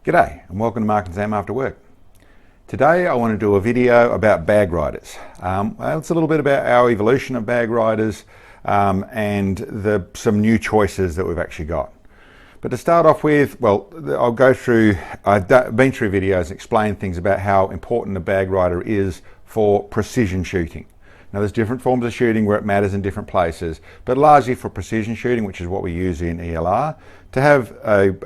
G'day and welcome to Mark and Sam After Work. Today I want to do a video about bag riders. It's a little bit about our evolution of bag riders and some new choices that we've actually got. But to start off with, I've been through videos and explained things about how important a bag rider is for precision shooting. Now there's different forms of shooting where it matters in different places, but largely for precision shooting, which is what we use in ELR, to have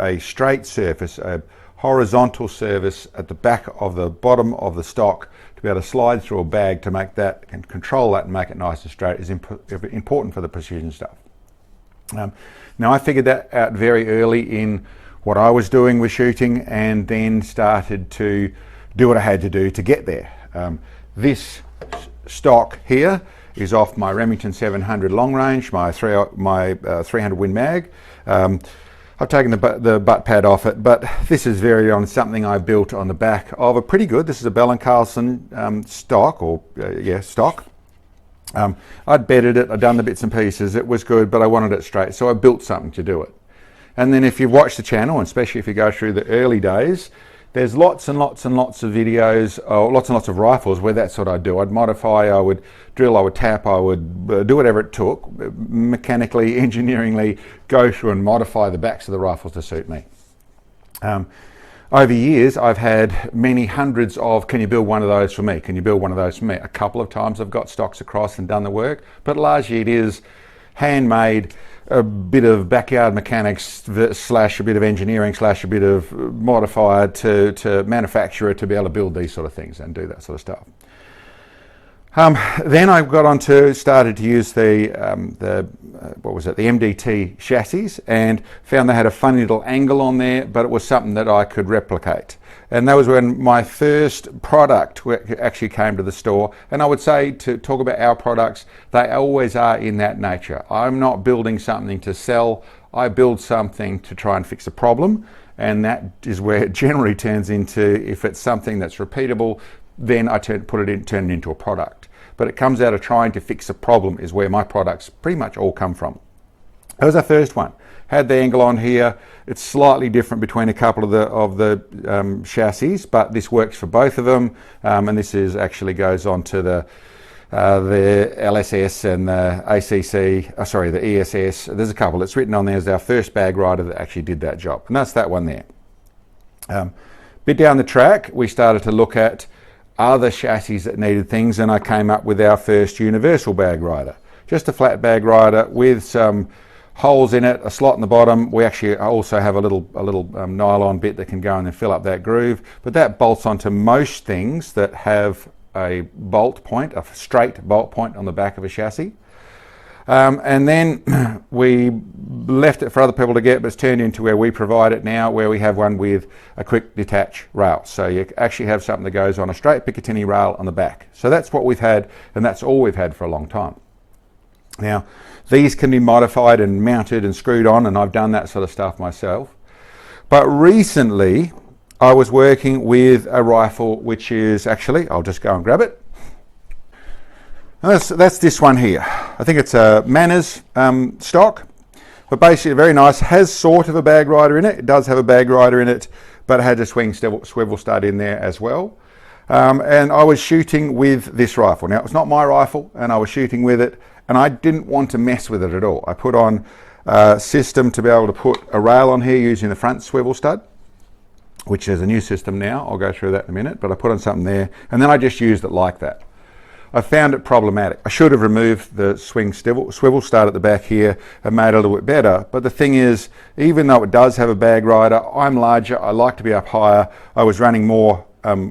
a straight surface, a horizontal surface at the back of the bottom of the stock to be able to slide through a bag to make that and control that and make it nice and straight is important for the precision stuff. Now I figured that out very early in what I was doing with shooting and then started to do what I had to do to get there. This stock here is off my Remington 700 long range, my 300 Win Mag. I've taken the butt pad off it, but this is something I built on the back of a pretty good, this is a Bell & Carlson stock. I'd bedded it, I'd done the bits and pieces, it was good, but I wanted it straight, so I built something to do it. And then if you've watched the channel, and especially if you go through the early days, there's lots and lots and lots of videos, lots and lots of rifles where that's what I'd do. I'd modify, I would drill, I would tap, I would do whatever it took, mechanically, engineeringly, go through and modify the backs of the rifles to suit me. Over years, I've had many hundreds of, can you build one of those for me? Can you build one of those for me? A couple of times I've got stocks across and done the work, but largely it is handmade, a bit of backyard mechanics slash a bit of engineering slash a bit of modifier to manufacturer to be able to build these sort of things and do that sort of stuff. Then I started to use the MDT chassis and found they had a funny little angle on there, but it was something that I could replicate. And that was when my first product actually came to the store. And I would say, to talk about our products, they always are in that nature. I'm not building something to sell, I build something to try and fix a problem. And that is where it generally turns into, if it's something that's repeatable, then I turn it into a product. But it comes out of trying to fix a problem is where my products pretty much all come from. That was our first one. Had the angle on here. It's slightly different between a couple of the chassis, but this works for both of them. And this actually goes on to the LSS and the ACC, the ESS. There's a couple. It's written on there as our first bag rider that actually did that job. And that's that one there. Bit down the track, we started to look at other chassis that needed things, and I came up with our first universal bag rider. Just a flat bag rider with some holes in it, a slot in the bottom. We actually also have a little nylon bit that can go in and fill up that groove, but that bolts onto most things that have a bolt point, a straight bolt point on the back of a chassis. And then we left it for other people to get, but it's turned into where we provide it now, where we have one with a quick detach rail. So you actually have something that goes on a straight Picatinny rail on the back. So that's what we've had, and that's all we've had for a long time. Now, these can be modified and mounted and screwed on, and I've done that sort of stuff myself. But recently, I was working with a rifle which is actually, I'll just go and grab it. That's this one here. I think it's a Manners stock, but basically very nice. Has sort of a bag rider in it. It does have a bag rider in it, but it had a swing swivel stud in there as well. And I was shooting with this rifle. Now, it's not my rifle, and I was shooting with it, and I didn't want to mess with it at all. I put on a system to be able to put a rail on here using the front swivel stud, which is a new system now. I'll go through that in a minute, but I put on something there, and then I just used it like that. I found it problematic. I should have removed the swivel stud at the back here and made it a little bit better. But the thing is, even though it does have a bag rider, I'm larger, I like to be up higher. I was running more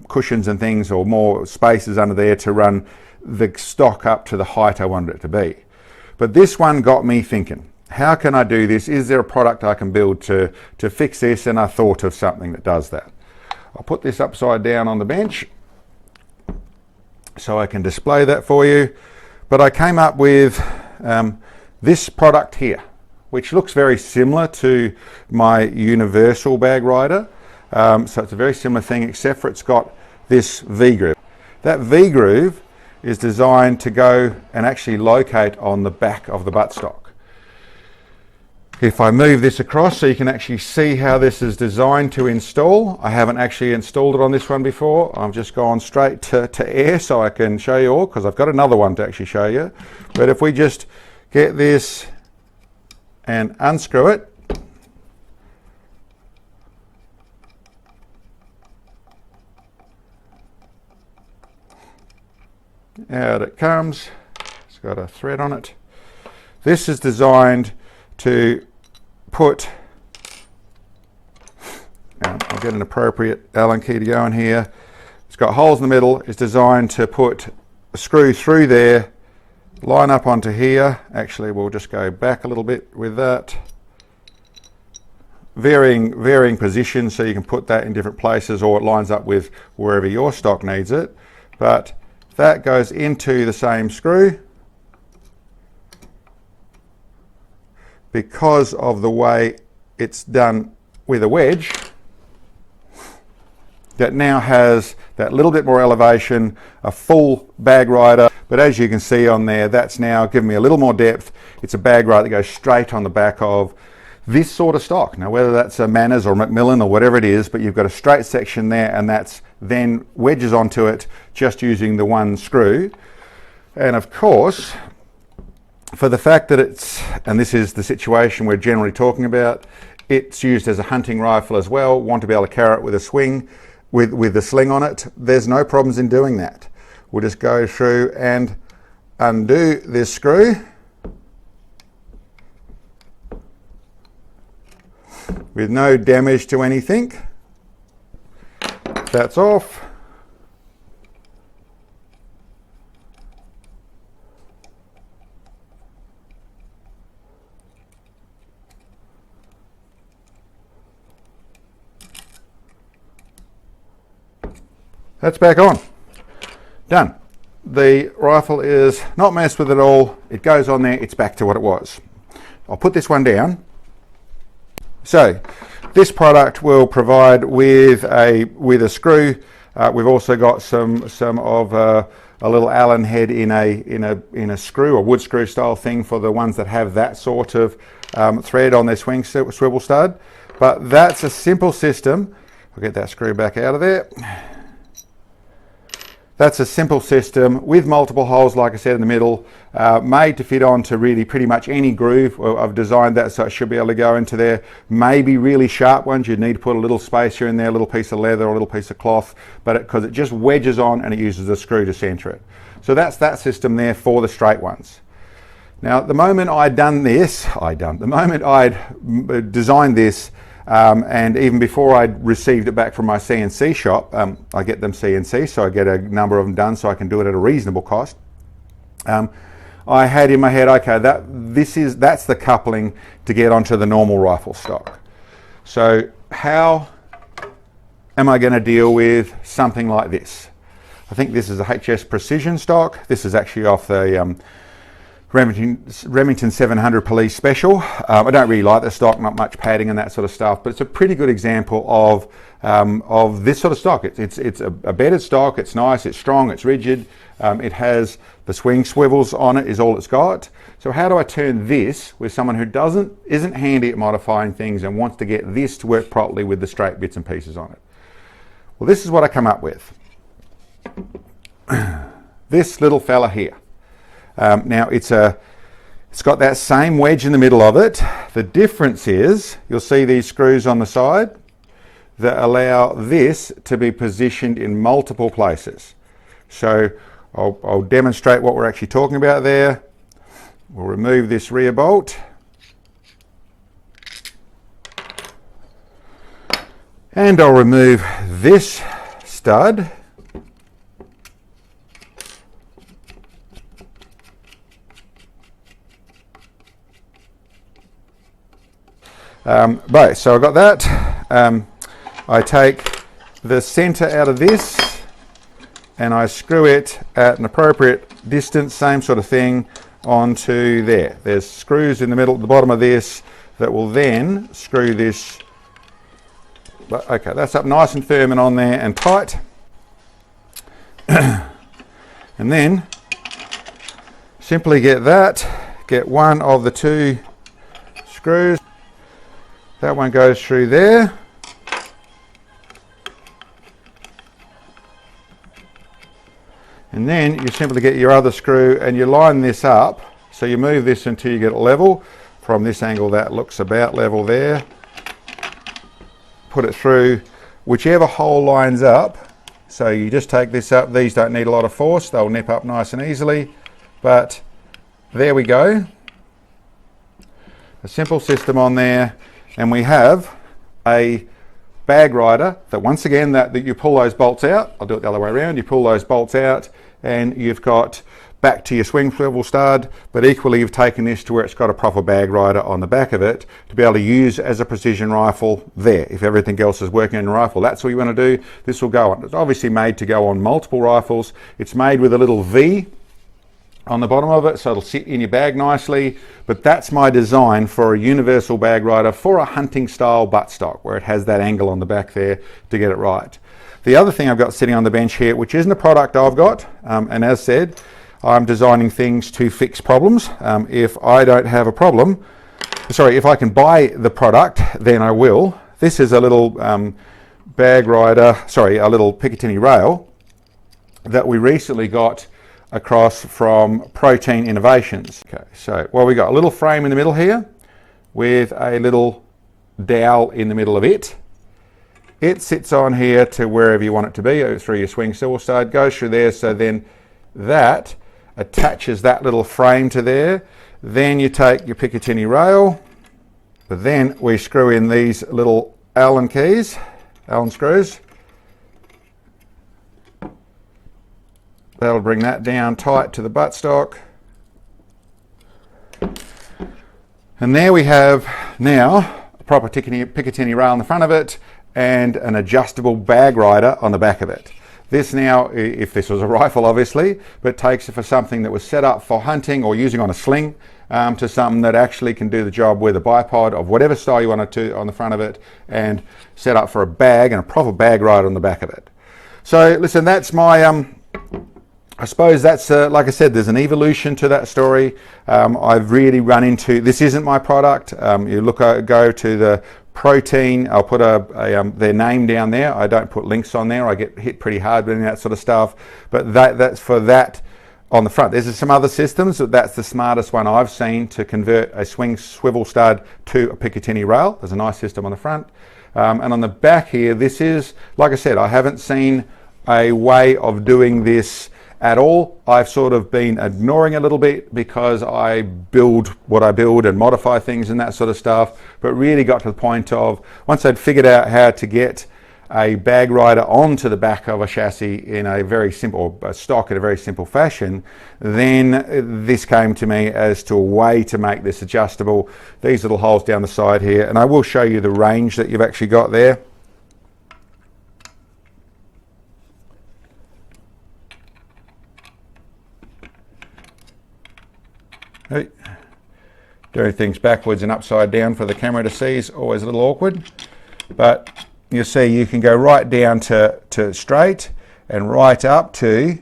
cushions and things, or more spaces under there to run the stock up to the height I wanted it to be. But this one got me thinking, how can I do this? Is there a product I can build to fix this? And I thought of something that does that. I'll put this upside down on the bench so I can display that for you. But I came up with this product here, which looks very similar to my universal bag rider. So it's a very similar thing, except for it's got this V-groove. That V-groove is designed to go and actually locate on the back of the buttstock. If I move this across so you can actually see how this is designed to install. I haven't actually installed it on this one before. I've just gone straight to air so I can show you all, because I've got another one to actually show you. But if we just get this and unscrew it, out it comes. It's got a thread on it. This is designed to put, I'll get an appropriate Allen key to go in here. It's got holes in the middle. It's designed to put a screw through there, line up onto here. Actually, we'll just go back a little bit with that. Varying positions, so you can put that in different places, or it lines up with wherever your stock needs it. But that goes into the same screw. Because of the way it's done with a wedge, that now has that little bit more elevation, a full bag rider. But as you can see on there, that's now given me a little more depth. It's a bag rider that goes straight on the back of this sort of stock. Now, whether that's a Manners or Macmillan or whatever it is, but you've got a straight section there, and that's then wedges onto it just using the one screw. And of course, for the fact that it's, and this is the situation we're generally talking about, it's used as a hunting rifle as well. Want to be able to carry it with a swing, with the sling on it. There's no problems in doing that. We'll just go through and undo this screw. With no damage to anything. That's off. That's back on. Done. The rifle is not messed with at all. It goes on there. It's back to what it was. I'll put this one down. So this product will provide with a screw. We've also got some of a little Allen head in a screw, a wood screw style thing for the ones that have that sort of thread on their swing swivel stud. But that's a simple system. I'll get that screw back out of there. That's a simple system with multiple holes, like I said, in the middle, made to fit onto really pretty much any groove. I've designed that so it should be able to go into there. Maybe really sharp ones, you'd need to put a little spacer in there, a little piece of leather or a little piece of cloth, but because it just wedges on and it uses a screw to center it. So that's that system there for the straight ones. Now, the moment I'd designed this, and even before I'd received it back from my CNC shop, I get them CNC, so I get a number of them done so I can do it at a reasonable cost. I had in my head, okay, that's the coupling to get onto the normal rifle stock. So how am I going to deal with something like this? I think this is a HS Precision stock. This is actually off the Remington 700 Police Special. I don't really like the stock, not much padding and that sort of stuff, but it's a pretty good example of this sort of stock. It's a bedded stock. It's nice, it's strong, it's rigid. It has the swing swivels on it is all it's got. So how do I turn this with someone who isn't handy at modifying things and wants to get this to work properly with the straight bits and pieces on it? Well, this is what I come up with. This little fella here. Now it's got that same wedge in the middle of it. The difference is you'll see these screws on the side that allow this to be positioned in multiple places. So I'll demonstrate what we're actually talking about there. We'll remove this rear bolt. And I'll remove this stud. Right, so I've got that. I take the center out of this and I screw it at an appropriate distance, same sort of thing, onto there. There's screws in the middle, at the bottom of this, that will then screw this. Okay, that's up nice and firm and on there and tight. And then simply get one of the two screws That one goes through there. And then you simply get your other screw and you line this up. So you move this until you get it level. From this angle that looks about level there. Put it through whichever hole lines up. So you just take this up. These don't need a lot of force. They'll nip up nice and easily. But there we go. A simple system on there. And we have a bag rider that once again that you pull those bolts out. I'll do it the other way around. You pull those bolts out and you've got back to your swing swivel stud, but equally you've taken this to where it's got a proper bag rider on the back of it to be able to use as a precision rifle there. If everything else is working in a rifle, that's what you want to do. This will go on. It's obviously made to go on multiple rifles. It's made with a little V on the bottom of it, so it'll sit in your bag nicely. But that's my design for a universal bag rider for a hunting style buttstock, where it has that angle on the back there to get it right. The other thing I've got sitting on the bench here, which isn't a product I've got, and as said, I'm designing things to fix problems. If I don't have a problem, if I can buy the product, then I will. This is a little bag rider, a little Picatinny rail that we recently got across from Protean Innovations. Okay, so we got a little frame in the middle here with a little dowel in the middle of it. It sits on here to wherever you want it to be, through your swing swivel stud, goes through there, so then that attaches that little frame to there. Then you take your Picatinny rail, but then we screw in these little Allen screws. That'll bring that down tight to the buttstock. And there we have now a proper Picatinny rail on the front of it and an adjustable bag rider on the back of it. This now, if this was a rifle obviously, but takes it for something that was set up for hunting or using on a sling to something that actually can do the job with a bipod of whatever style you want it to on the front of it and set up for a bag and a proper bag rider on the back of it. So listen, that's my, I suppose that's, like I said, there's an evolution to that story. I've really run into, this isn't my product. You go to the Protean, I'll put their name down there. I don't put links on there. I get hit pretty hard with that sort of stuff. But that's for that on the front. There's some other systems, but that's the smartest one I've seen to convert a swing swivel stud to a Picatinny rail. There's a nice system on the front. And on the back here, this is, like I said, I haven't seen a way of doing this at all. I've sort of been ignoring a little bit because I build what I build and modify things and that sort of stuff, but really got to the point of, once I'd figured out how to get a bag rider onto the back of a chassis in a very simple, or a stock in a very simple fashion, then this came to me as to a way to make this adjustable. These little holes down the side here, and I will show you the range that you've actually got there. Hey. Doing things backwards and upside down for the camera to see is always a little awkward, but you'll see you can go right down to straight, and right up to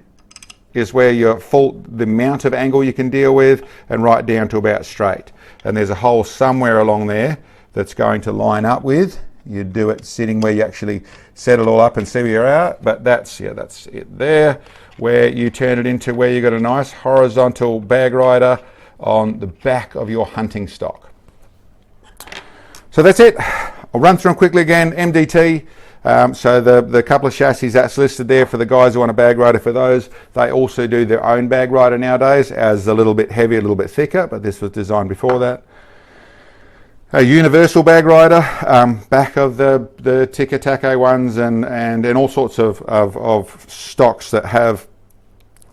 is where the amount of angle you can deal with, and right down to about straight. And there's a hole somewhere along there that's going to line up with. You do it sitting where you actually set it all up and see where you're at, but that's it there, where you turn it into where you got a nice horizontal bag rider on the back of your hunting stock. So that's it. I'll run through them quickly again. MDT, so the couple of chassis that's listed there for the guys who want a bag rider. For those, they also do their own bag rider nowadays, as a little bit heavier, a little bit thicker, but this was designed before that. A universal bag rider, back of the Tic-Tac ones and all sorts of stocks that have,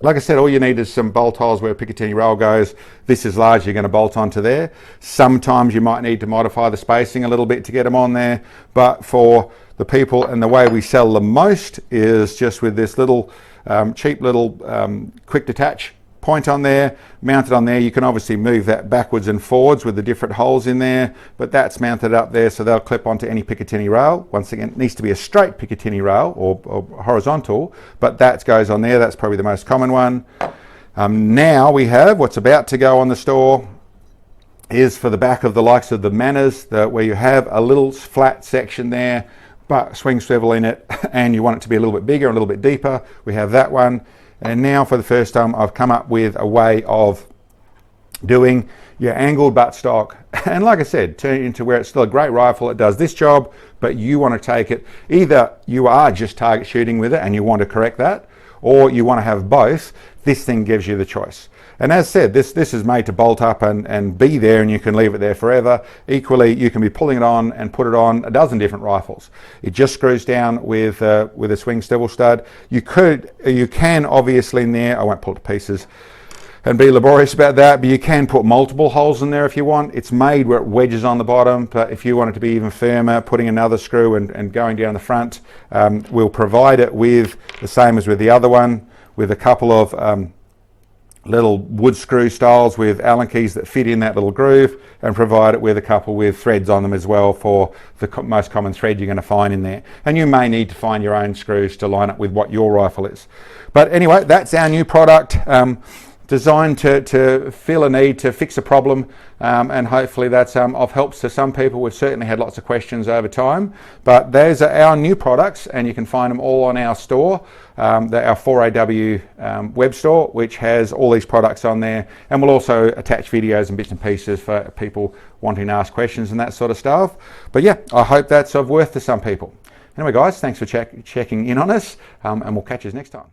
like I said, all you need is some bolt holes where a Picatinny rail goes. This is largely going to bolt onto there. Sometimes you might need to modify the spacing a little bit to get them on there, but for the people, and the way we sell them most is just with this little cheap little quick detach point on there, mounted on there. You can obviously move that backwards and forwards with the different holes in there, but that's mounted up there, so they'll clip onto any Picatinny rail. Once again, it needs to be a straight Picatinny rail or horizontal, but that goes on there. That's probably the most common one. Now we have what's about to go on the store is for the back of the likes of the Manners, where you have a little flat section there, but swing swivel in it, and you want it to be a little bit bigger, a little bit deeper. We have that one. And now for the first time, I've come up with a way of doing your angled buttstock, and like I said, turn it into where it's still a great rifle. It does this job, but you want to take it, either you are just target shooting with it and you want to correct that, or you want to have both. This thing gives you the choice. And as said, this is made to bolt up and be there, and you can leave it there forever. Equally, you can be pulling it on and put it on a dozen different rifles. It just screws down with a swing swivel stud. You can obviously in there, I won't pull it to pieces and be laborious about that, but you can put multiple holes in there if you want. It's made where it wedges on the bottom, but if you want it to be even firmer, putting another screw and going down the front, we'll provide it with the same as with the other one, with a couple of little wood screw styles with Allen keys that fit in that little groove, and provide it with a couple with threads on them as well for the most common thread you're going to find in there. And you may need to find your own screws to line up with what your rifle is. But anyway, that's our new product. Designed to fill a need, to fix a problem, and hopefully that's of help to some people. We've certainly had lots of questions over time, but those are our new products, and you can find them all on our store, our 4AW web store, which has all these products on there, and we'll also attach videos and bits and pieces for people wanting to ask questions and that sort of stuff. But yeah, I hope that's of worth to some people. Anyway guys, thanks for checking in on us, and we'll catch you next time.